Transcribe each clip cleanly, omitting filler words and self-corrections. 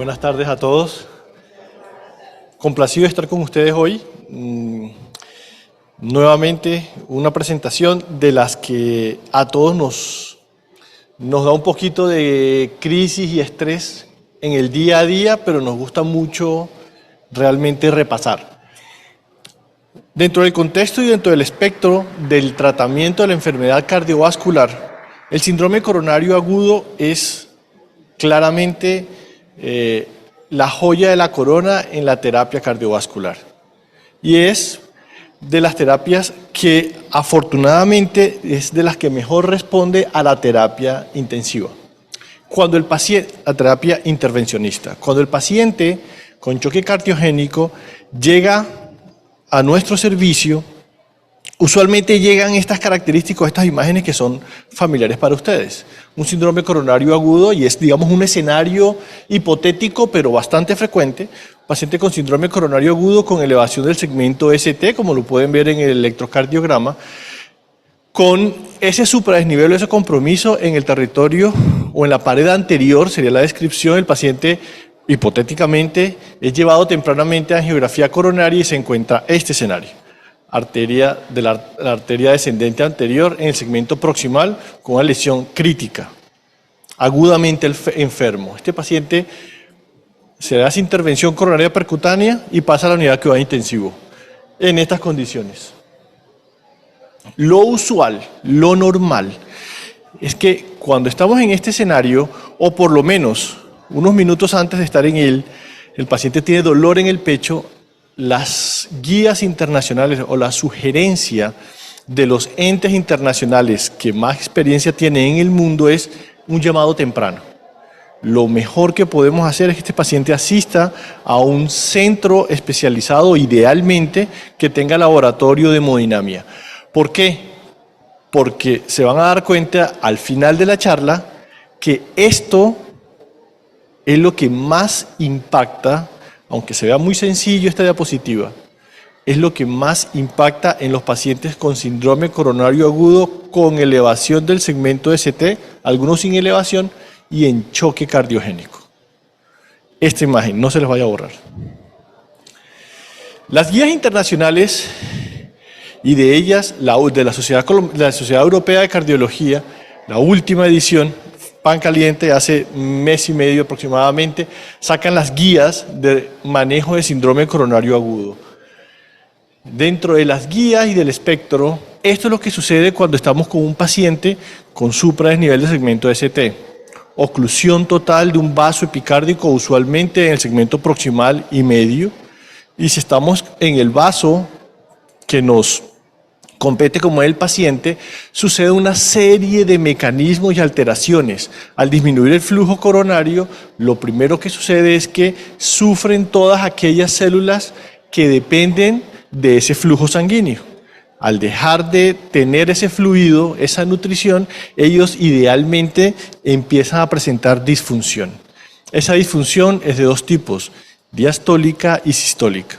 Buenas tardes a todos. Complacido de estar con ustedes hoy. Nuevamente una presentación de las que a todos nos da un poquito de crisis y estrés en el día a día, pero nos gusta mucho realmente repasar. Dentro del contexto y dentro del espectro del tratamiento de la enfermedad cardiovascular, el síndrome coronario agudo es claramente la joya de la corona en la terapia cardiovascular. Y es de las terapias que afortunadamente es de las que mejor responde a la terapia intensiva. Cuando el paciente, la terapia intervencionista, cuando el paciente con choque cardiogénico llega a nuestro servicio, usualmente llegan estas características, estas imágenes que son familiares para ustedes. Un síndrome coronario agudo, y es, digamos, un escenario hipotético, pero bastante frecuente. Paciente con síndrome coronario agudo con elevación del segmento ST, como lo pueden ver en el electrocardiograma, con ese supradesnivel, ese compromiso en el territorio o en la pared anterior, sería la descripción. El paciente hipotéticamente es llevado tempranamente a angiografía coronaria y se encuentra este escenario. La arteria descendente anterior en el segmento proximal con una lesión crítica, agudamente enfermo. Este paciente se le hace intervención coronaria percutánea y pasa a la unidad de cuidado intensivo en estas condiciones. Lo usual, lo normal, es que cuando estamos en este escenario, o por lo menos unos minutos antes de estar en él, el paciente tiene dolor en el pecho. Las guías internacionales o la sugerencia de los entes internacionales que más experiencia tienen en el mundo es un llamado temprano. Lo mejor que podemos hacer es que este paciente asista a un centro especializado, idealmente que tenga laboratorio de hemodinamia. ¿Por qué? Porque se van a dar cuenta al final de la charla que esto es lo que más impacta. Aunque se vea muy sencillo esta diapositiva, es lo que más impacta en los pacientes con síndrome coronario agudo con elevación del segmento ST, algunos sin elevación, y en choque cardiogénico. Esta imagen no se les vaya a borrar. Las guías internacionales, y de ellas de la Sociedad Europea de Cardiología, la última edición, pan caliente, hace mes y medio aproximadamente, sacan las guías de manejo de síndrome coronario agudo. Dentro de las guías y del espectro, esto es lo que sucede cuando estamos con un paciente con supradesnivel de segmento ST. Oclusión total de un vaso epicárdico, usualmente en el segmento proximal y medio. Y si estamos en el vaso que nos compete como el paciente, sucede una serie de mecanismos y alteraciones. Al disminuir el flujo coronario, lo primero que sucede es que sufren todas aquellas células que dependen de ese flujo sanguíneo. Al dejar de tener ese fluido, esa nutrición, ellos idealmente empiezan a presentar disfunción. Esa disfunción es de dos tipos, diastólica y sistólica.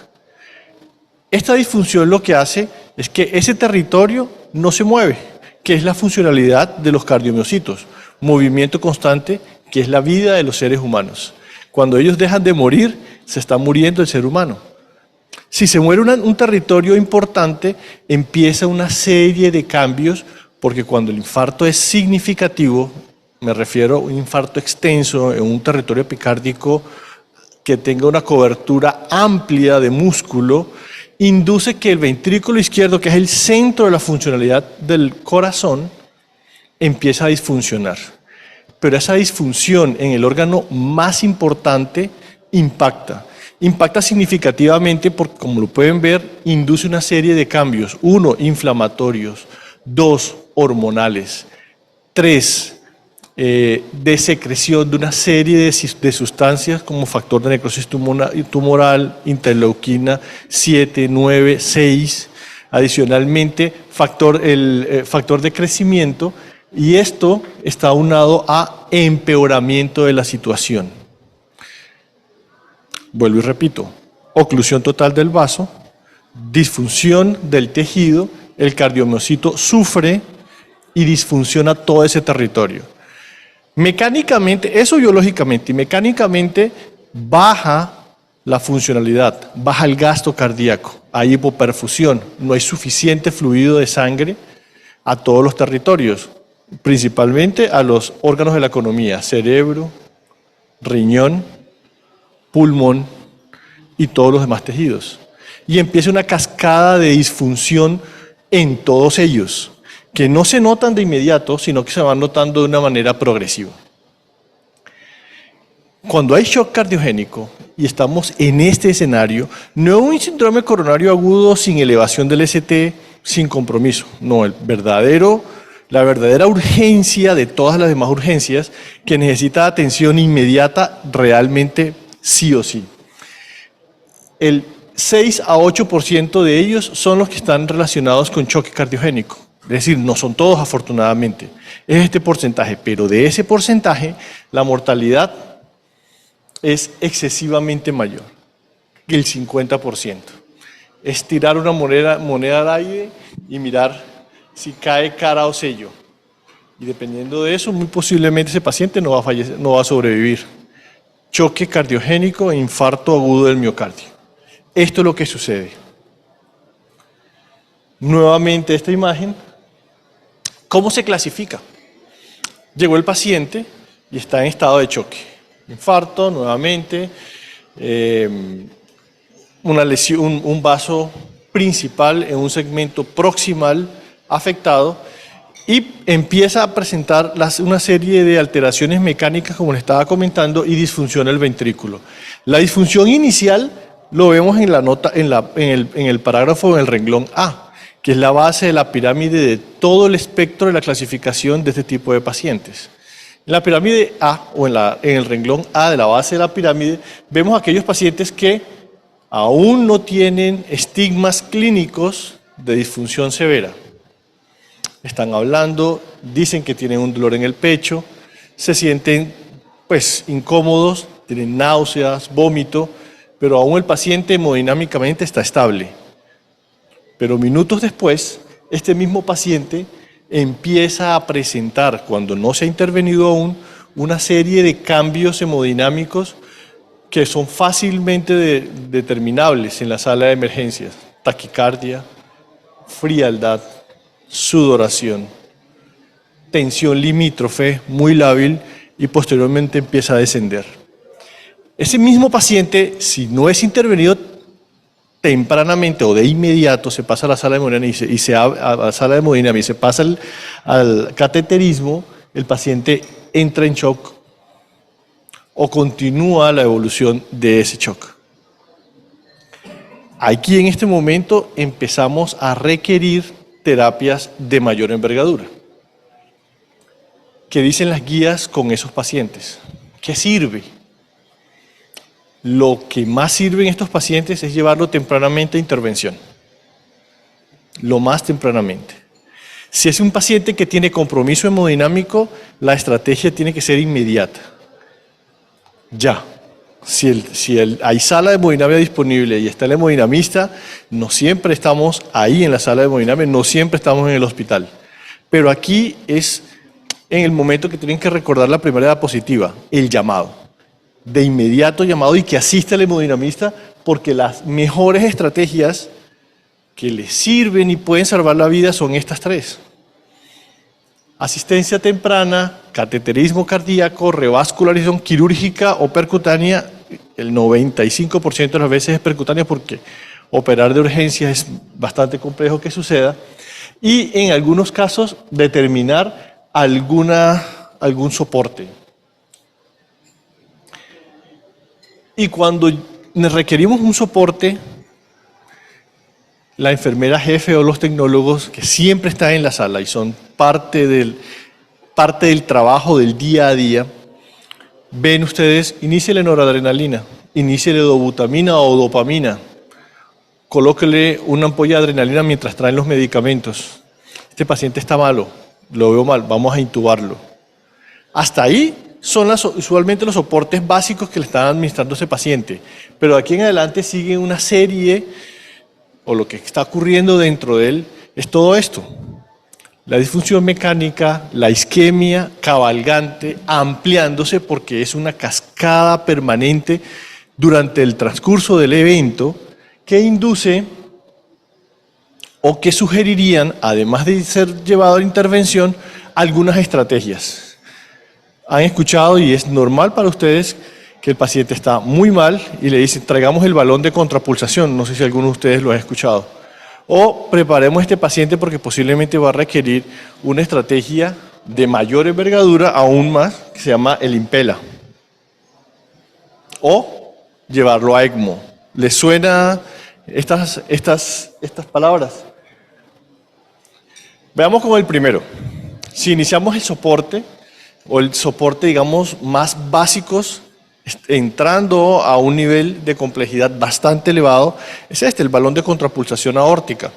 Esta disfunción lo que hace es que ese territorio no se mueve, que es la funcionalidad de los cardiomiocitos, movimiento constante, que es la vida de los seres humanos. Cuando ellos dejan de morir, se está muriendo el ser humano. Si se muere un territorio importante, empieza una serie de cambios, porque cuando el infarto es significativo, me refiero a un infarto extenso en un territorio epicárdico que tenga una cobertura amplia de músculo, induce que el ventrículo izquierdo, que es el centro de la funcionalidad del corazón, empieza a disfuncionar. Pero esa disfunción en el órgano más importante impacta significativamente porque, como lo pueden ver, induce una serie de cambios. 1, inflamatorios. 2, hormonales. 3, de secreción de una serie de sustancias como factor de necrosis tumoral, interleuquina 7, 9, 6, adicionalmente el factor de crecimiento, y esto está aunado a empeoramiento de la situación. Vuelvo y repito, oclusión total del vaso, disfunción del tejido, el cardiomiocito sufre y disfunciona todo ese territorio. Mecánicamente, eso biológicamente, y mecánicamente baja la funcionalidad, baja el gasto cardíaco, hay hipoperfusión, no hay suficiente fluido de sangre a todos los territorios, principalmente a los órganos de la economía, cerebro, riñón, pulmón y todos los demás tejidos. Y empieza una cascada de disfunción en todos ellos, que no se notan de inmediato, sino que se van notando de una manera progresiva. Cuando hay shock cardiogénico y estamos en este escenario, no es un síndrome coronario agudo sin elevación del ST, sin compromiso. No, la verdadera urgencia de todas las demás urgencias que necesita atención inmediata realmente sí o sí. El 6 a 8% de ellos son los que están relacionados con choque cardiogénico. Es decir, no son todos afortunadamente. Es este porcentaje, pero de ese porcentaje la mortalidad es excesivamente mayor que el 50%. Es tirar una moneda al aire y mirar si cae cara o sello. Y dependiendo de eso, muy posiblemente ese paciente no va a fallecer, no va a sobrevivir. Choque cardiogénico e infarto agudo del miocardio. Esto es lo que sucede. Nuevamente esta imagen. ¿Cómo se clasifica? Llegó el paciente y está en estado de choque. Infarto, nuevamente, una lesión, un vaso principal en un segmento proximal afectado y empieza a presentar una serie de alteraciones mecánicas, como les estaba comentando, y disfunción del ventrículo. La disfunción inicial lo vemos en la nota, en el parágrafo en el renglón A, que es la base de la pirámide de todo el espectro de la clasificación de este tipo de pacientes. En la pirámide A, o en el renglón A de la base de la pirámide, vemos aquellos pacientes que aún no tienen estigmas clínicos de disfunción severa. Están hablando, dicen que tienen un dolor en el pecho, se sienten pues incómodos, tienen náuseas, vómito, pero aún el paciente hemodinámicamente está estable. Pero minutos después, este mismo paciente empieza a presentar, cuando no se ha intervenido aún, una serie de cambios hemodinámicos que son fácilmente determinables en la sala de emergencias. Taquicardia, frialdad, sudoración, tensión limítrofe muy lábil y posteriormente empieza a descender. Ese mismo paciente, si no es intervenido tempranamente o de inmediato, se pasa a la sala de hemodinámica y se pasa al cateterismo, el paciente entra en shock o continúa la evolución de ese shock. Aquí en este momento empezamos a requerir terapias de mayor envergadura. ¿Qué dicen las guías con esos pacientes? ¿Qué sirve? Lo que más sirve en estos pacientes es llevarlo tempranamente a intervención. Lo más tempranamente. Si es un paciente que tiene compromiso hemodinámico, la estrategia tiene que ser inmediata. Ya. Si hay sala de hemodinamia disponible y está el hemodinamista, no siempre estamos ahí en la sala de hemodinamia, no siempre estamos en el hospital. Pero aquí es en el momento que tienen que recordar la primera diapositiva, el llamado. De inmediato llamado y que asista el hemodinamista, porque las mejores estrategias que les sirven y pueden salvar la vida son estas tres. Asistencia temprana, cateterismo cardíaco, revascularización quirúrgica o percutánea. El 95% de las veces es percutánea porque operar de urgencia es bastante complejo que suceda. Y en algunos casos determinar algún soporte. Y cuando requerimos un soporte, la enfermera jefe o los tecnólogos que siempre están en la sala y son parte del trabajo del día a día, ven ustedes, iníciele noradrenalina, iníciele dobutamina o dopamina, colóquele una ampolla de adrenalina mientras traen los medicamentos. Este paciente está malo, lo veo mal, vamos a intubarlo. Hasta ahí son usualmente los soportes básicos que le están administrando a ese paciente, pero de aquí en adelante sigue una serie, o lo que está ocurriendo dentro de él, es todo esto. La disfunción mecánica, la isquemia cabalgante, ampliándose porque es una cascada permanente durante el transcurso del evento que induce o que sugerirían, además de ser llevado a la intervención, algunas estrategias. Han escuchado, y es normal para ustedes, que el paciente está muy mal y le dicen, traigamos el balón de contrapulsación, no sé si alguno de ustedes lo ha escuchado. O preparemos a este paciente porque posiblemente va a requerir una estrategia de mayor envergadura, aún más, que se llama el Impella. O llevarlo a ECMO. ¿Les suena estas palabras? Veamos con el primero. Si iniciamos el soporte, o el soporte, digamos, más básicos, entrando a un nivel de complejidad bastante elevado, es el balón de contrapulsación aórtica.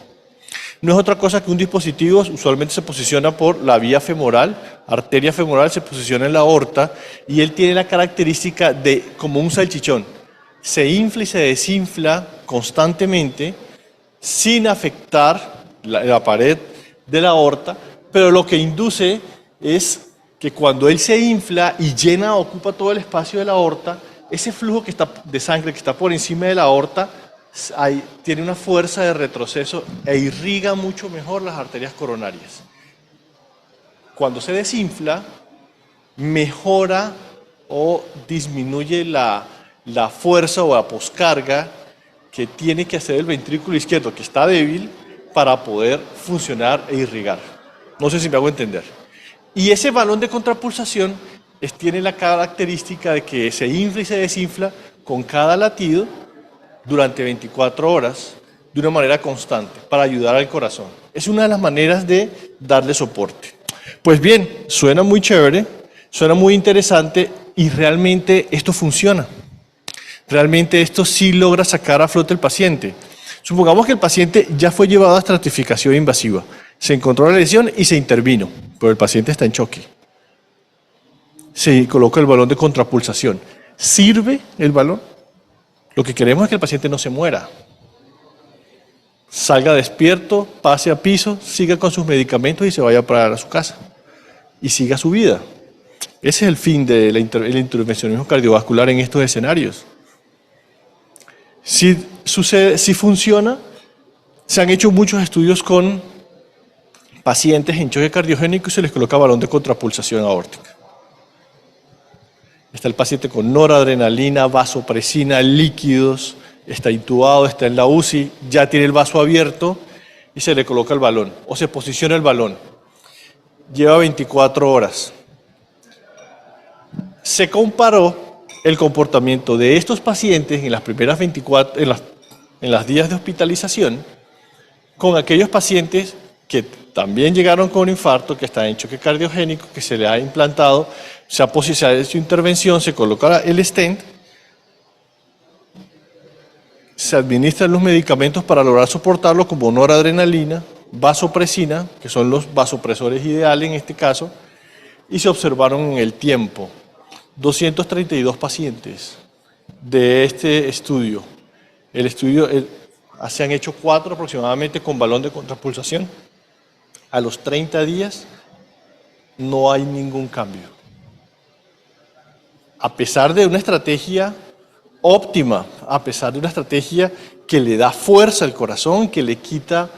No es otra cosa que un dispositivo, usualmente se posiciona por la vía femoral, arteria femoral se posiciona en la aorta, y él tiene la característica de, como un salchichón, se infla y se desinfla constantemente sin afectar la pared de la aorta, pero lo que induce es que cuando él se infla y llena, ocupa todo el espacio de la aorta, ese flujo de sangre que está por encima de la aorta tiene una fuerza de retroceso e irriga mucho mejor las arterias coronarias. Cuando se desinfla, mejora o disminuye la fuerza o la poscarga que tiene que hacer el ventrículo izquierdo, que está débil, para poder funcionar e irrigar. No sé si me hago entender. Y ese balón de contrapulsación tiene la característica de que se infla y se desinfla con cada latido durante 24 horas de una manera constante para ayudar al corazón. Es una de las maneras de darle soporte. Pues bien, suena muy chévere, suena muy interesante y realmente esto funciona. Realmente esto sí logra sacar a flote el paciente. Supongamos que el paciente ya fue llevado a estratificación invasiva. Se encontró la lesión y se intervino, pero el paciente está en choque. Se coloca el balón de contrapulsación. ¿Sirve el balón? Lo que queremos es que el paciente no se muera. Salga despierto, pase a piso, siga con sus medicamentos y se vaya a su casa. Y siga su vida. Ese es el fin del intervencionismo cardiovascular en estos escenarios. Si funciona, se han hecho muchos estudios con pacientes en choque cardiogénico y se les coloca balón de contrapulsación aórtica. Está el paciente con noradrenalina, vasopresina, líquidos, está intubado, está en la UCI, ya tiene el vaso abierto y se le coloca el balón o se posiciona el balón. Lleva 24 horas. Se comparó el comportamiento de estos pacientes en las primeras 24, en las días de hospitalización, con aquellos pacientes que también llegaron con un infarto, que están en choque cardiogénico, que se le ha implantado, se ha hecho intervención, se coloca el stent, se administran los medicamentos para lograr soportarlo como noradrenalina, vasopresina, que son los vasopresores ideales en este caso, y se observaron en el tiempo 232 pacientes de este estudio. Se han hecho 4 aproximadamente con balón de contrapulsación. A los 30 días no hay ningún cambio. A pesar de una estrategia óptima, a pesar de una estrategia que le da fuerza al corazón, que le quita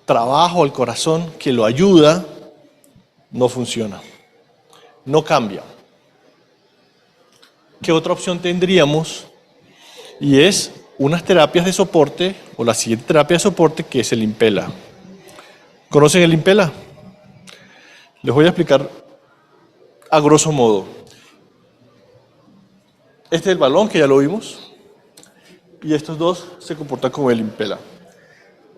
trabajo al corazón, que lo ayuda, no funciona, no cambia. ¿Qué otra opción tendríamos? Y es unas terapias de soporte, o la siguiente terapia de soporte, que es el Impella. ¿Conocen el Impella? Les voy a explicar a grosso modo. Este es el balón, que ya lo vimos, y estos dos se comportan como el Impella.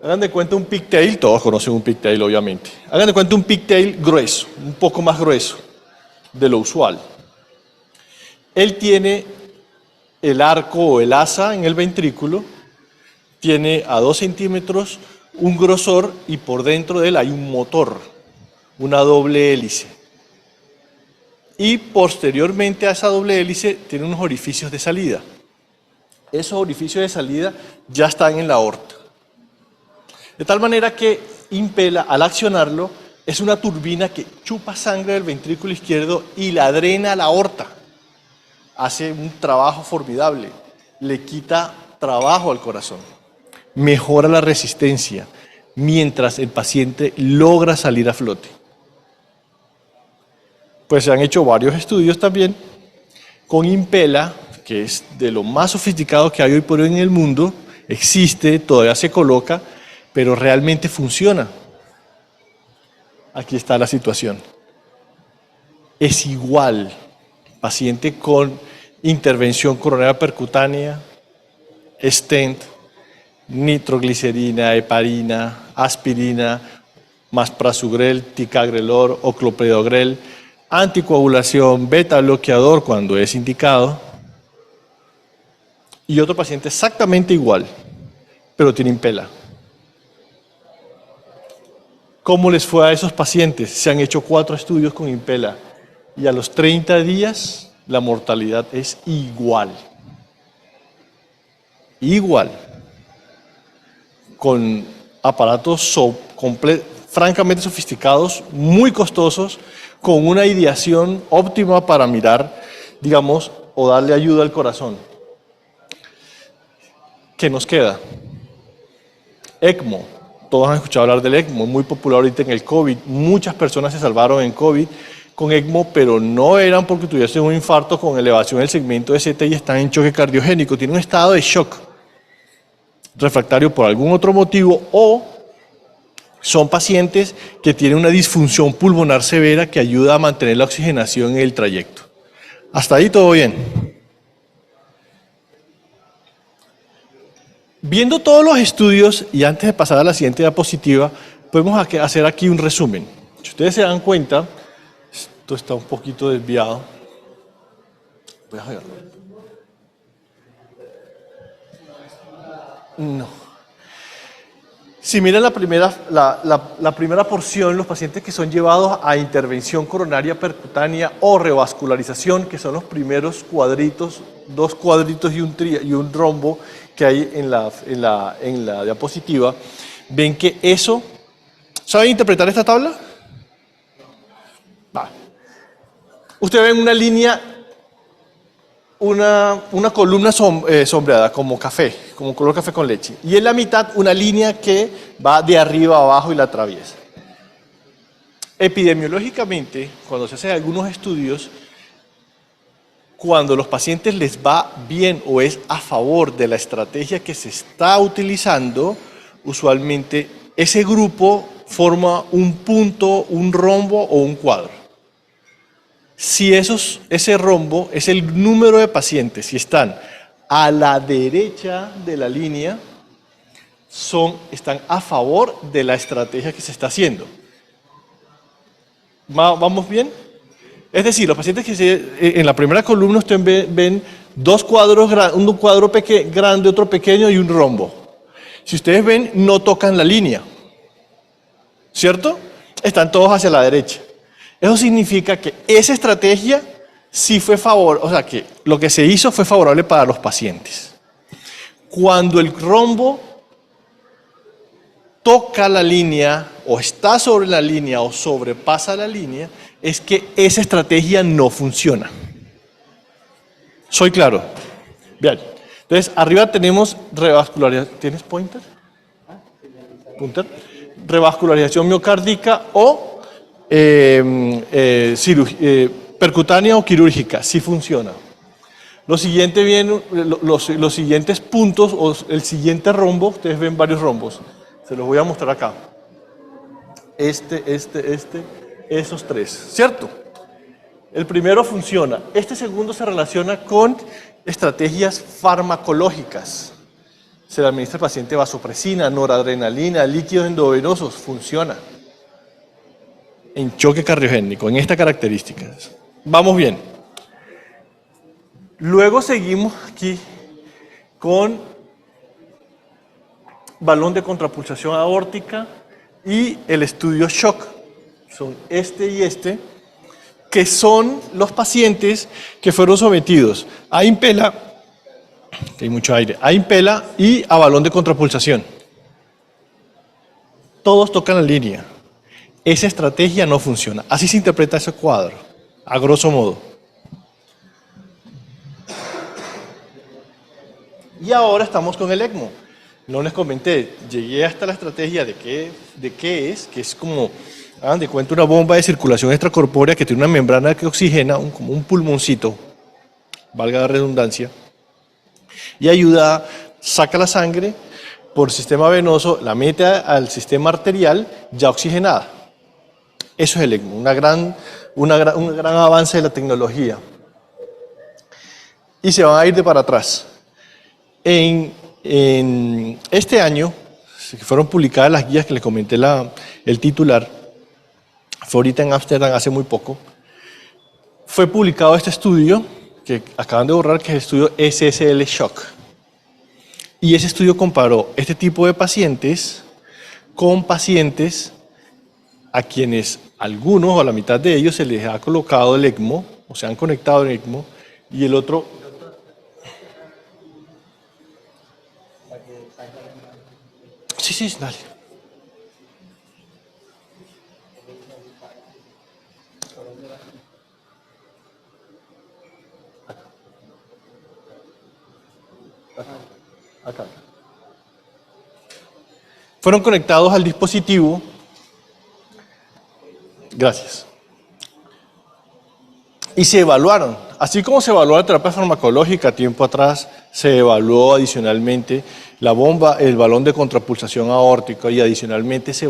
Hagan de cuenta un pigtail, todos conocen un pigtail obviamente. Hagan de cuenta un pigtail grueso, un poco más grueso de lo usual. Él tiene el arco o el asa en el ventrículo, tiene a 2 centímetros un grosor y por dentro de él hay un motor, una doble hélice. Y posteriormente a esa doble hélice tiene unos orificios de salida. Esos orificios de salida ya están en la aorta. De tal manera que Impella, al accionarlo, es una turbina que chupa sangre del ventrículo izquierdo y la drena a la aorta. Hace un trabajo formidable le quita trabajo al corazón, mejora la resistencia, mientras el paciente logra salir a flote. Pues se han hecho varios estudios también con Impella, que es de lo más sofisticado que hay hoy por hoy en el mundo, existe, todavía se coloca, pero realmente funciona. Aquí está la situación. Es igual, paciente con intervención coronaria percutánea, stent, nitroglicerina, heparina, aspirina, más prasugrel, ticagrelor o clopidogrel, anticoagulación, beta bloqueador cuando es indicado, y otro paciente exactamente igual, pero tiene Impella. ¿Cómo les fue a esos pacientes? Se han hecho 4 estudios con Impella y a los 30 días la mortalidad es igual. Igual. Con aparatos francamente sofisticados, muy costosos, con una ideación óptima para mirar, digamos, o darle ayuda al corazón. ¿Qué nos queda? ECMO. Todos han escuchado hablar del ECMO, muy popular ahorita en el COVID. Muchas personas se salvaron en COVID con ECMO, pero no eran porque tuviesen un infarto con elevación del segmento de CT y están en choque cardiogénico. Tienen un estado de shock refractario por algún otro motivo, o son pacientes que tienen una disfunción pulmonar severa que ayuda a mantener la oxigenación en el trayecto. Hasta ahí todo bien. Viendo todos los estudios, y antes de pasar a la siguiente diapositiva, podemos hacer aquí un resumen. Si ustedes se dan cuenta, esto está un poquito desviado. Voy a verlo. No. Si miran la primera porción, los pacientes que son llevados a intervención coronaria percutánea o revascularización, que son los primeros cuadritos, 2 cuadritos y un rombo que hay en la diapositiva, ven que eso... ¿Saben interpretar esta tabla? Va. Ustedes ven una línea, una columna sombreada, como café, como color café con leche. Y en la mitad una línea que va de arriba a abajo y la atraviesa. Epidemiológicamente, cuando se hacen algunos estudios, cuando los pacientes les va bien o es a favor de la estrategia que se está utilizando, usualmente ese grupo forma un punto, un rombo o un cuadro. Si ese rombo es el número de pacientes, si están a la derecha de la línea, están a favor de la estrategia que se está haciendo. ¿Vamos bien? Es decir, los pacientes en la primera columna ustedes ven 2 cuadros, un cuadro grande, otro pequeño y un rombo. Si ustedes ven, no tocan la línea, ¿cierto? Están todos hacia la derecha. Eso significa que esa estrategia sí fue o sea, que lo que se hizo fue favorable para los pacientes. Cuando el rombo toca la línea, o está sobre la línea, o sobrepasa la línea, es que esa estrategia no funciona. ¿Soy claro? Bien. Entonces, arriba tenemos revascularización. ¿Tienes pointer? ¿Punter? Revascularización miocárdica o percutánea o quirúrgica. Sí funciona. Lo siguiente viene, los siguientes puntos, o el siguiente rombo, ustedes ven varios rombos. Se los voy a mostrar acá. Esos 3, ¿cierto? El primero funciona. Este segundo se relaciona con estrategias farmacológicas. Se le administra al paciente vasopresina, noradrenalina, líquidos endovenosos. Funciona. En choque cardiogénico, en estas características. Vamos bien. Luego seguimos aquí con balón de contrapulsación aórtica y el estudio shock. Son este y este, que son los pacientes que fueron sometidos a Impella, que hay mucho aire, a Impella y a balón de contrapulsación. Todos tocan la línea. Esa estrategia no funciona. Así se interpreta ese cuadro, a grosso modo. Y ahora estamos con el ECMO. No les comenté, llegué hasta la estrategia de qué es, que es como, hagan de cuenta, una bomba de circulación extracorpórea que tiene una membrana que oxigena, como un pulmoncito, valga la redundancia, y ayuda, saca la sangre por sistema venoso, la mete al sistema arterial ya oxigenada. Eso es el ECMO, un gran avance de la tecnología. Y se van a ir de para atrás. En este año, fueron publicadas las guías que les comenté el titular, fue ahorita en Ámsterdam hace muy poco, fue publicado este estudio que acaban de borrar, que es el estudio SSL Shock. Y ese estudio comparó este tipo de pacientes con pacientes a quienes algunos o a la mitad de ellos se les ha colocado el ECMO, o se han conectado el ECMO, y el otro... Sí, dale. Acá. Fueron conectados al dispositivo. Gracias. Y se evaluaron. Así como se evaluó la terapia farmacológica tiempo atrás, se evaluó adicionalmente la bomba, el balón de contrapulsación aórtica y adicionalmente se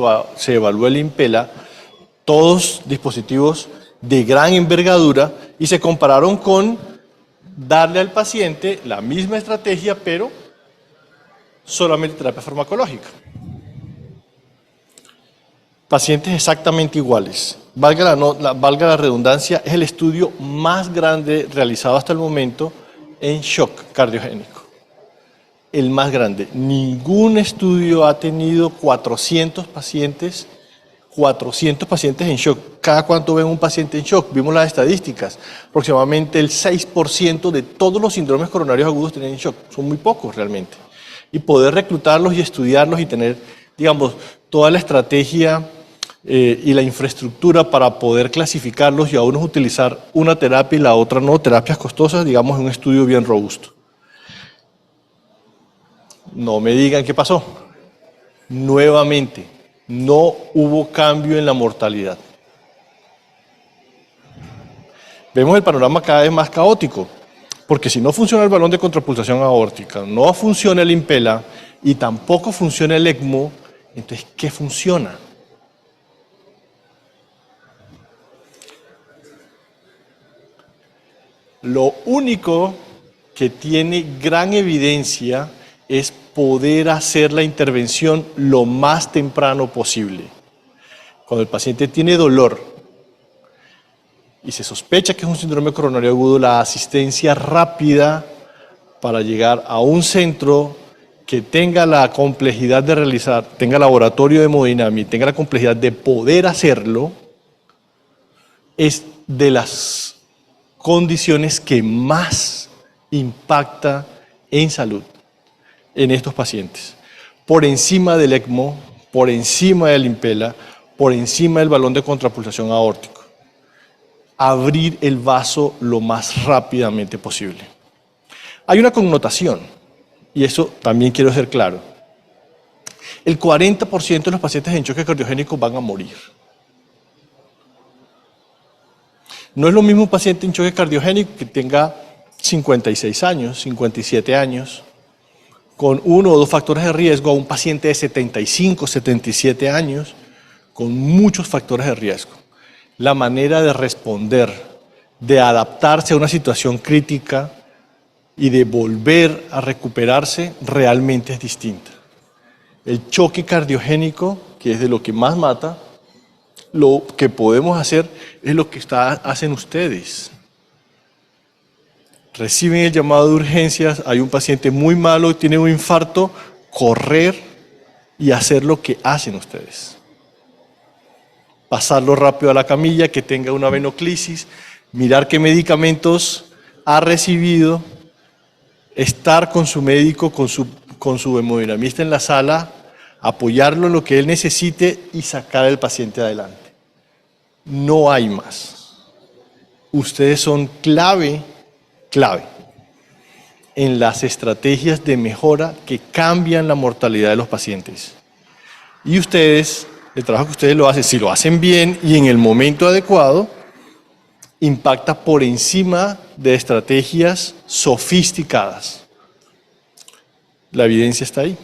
evaluó el Impella, todos dispositivos de gran envergadura, y se compararon con darle al paciente la misma estrategia, pero solamente terapia farmacológica. Pacientes exactamente iguales. Valga la redundancia, es el estudio más grande realizado hasta el momento en shock cardiogénico. El más grande. Ningún estudio ha tenido 400 pacientes en shock. ¿Cada cuánto ven un paciente en shock? Vimos las estadísticas. Aproximadamente el 6% de todos los síndromes coronarios agudos tienen shock. Son muy pocos realmente. Y poder reclutarlos y estudiarlos y tener, digamos, toda la estrategia y la infraestructura para poder clasificarlos y a unos utilizar una terapia y la otra no, terapias costosas, digamos, en un estudio bien robusto. No me digan qué pasó. Nuevamente, no hubo cambio en la mortalidad. Vemos el panorama cada vez más caótico, porque si no funciona el balón de contrapulsación aórtica, no funciona el Impella y tampoco funciona el ECMO, entonces, ¿qué funciona? Lo único que tiene gran evidencia es poder hacer la intervención lo más temprano posible. Cuando el paciente tiene dolor y se sospecha que es un síndrome coronario agudo, la asistencia rápida para llegar a un centro que tenga la complejidad de realizar, tenga laboratorio de hemodinamia y tenga la complejidad de poder hacerlo, es de las condiciones que más impacta en salud en estos pacientes. Por encima del ECMO, por encima del Impella, por encima del balón de contrapulsación aórtico. Abrir el vaso lo más rápidamente posible. Hay una connotación, y eso también quiero ser claro. El 40% de los pacientes en choque cardiogénico van a morir. No es lo mismo un paciente en choque cardiogénico que tenga 56 años, 57 años, con uno o dos factores de riesgo, a un paciente de 75, 77 años, con muchos factores de riesgo. La manera de responder, de adaptarse a una situación crítica y de volver a recuperarse realmente es distinta. El choque cardiogénico, que es de lo que más mata, lo que podemos hacer es lo que hacen ustedes. Reciben el llamado de urgencias, hay un paciente muy malo, tiene un infarto, correr y hacer lo que hacen ustedes. Pasarlo rápido a la camilla, que tenga una venoclisis, mirar qué medicamentos ha recibido, estar con su médico, con su hemodinamista en la sala, apoyarlo en lo que él necesite y sacar al paciente adelante. No hay más. Ustedes son clave. en las estrategias de mejora que cambian la mortalidad de los pacientes. Y ustedes, el trabajo que ustedes lo hacen, si lo hacen bien y en el momento adecuado, impacta por encima de estrategias sofisticadas. La evidencia está ahí.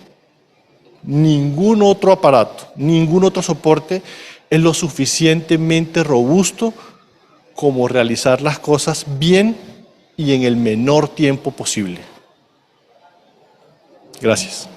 Ningún otro aparato, ningún otro soporte es lo suficientemente robusto como realizar las cosas bien y en el menor tiempo posible. Gracias.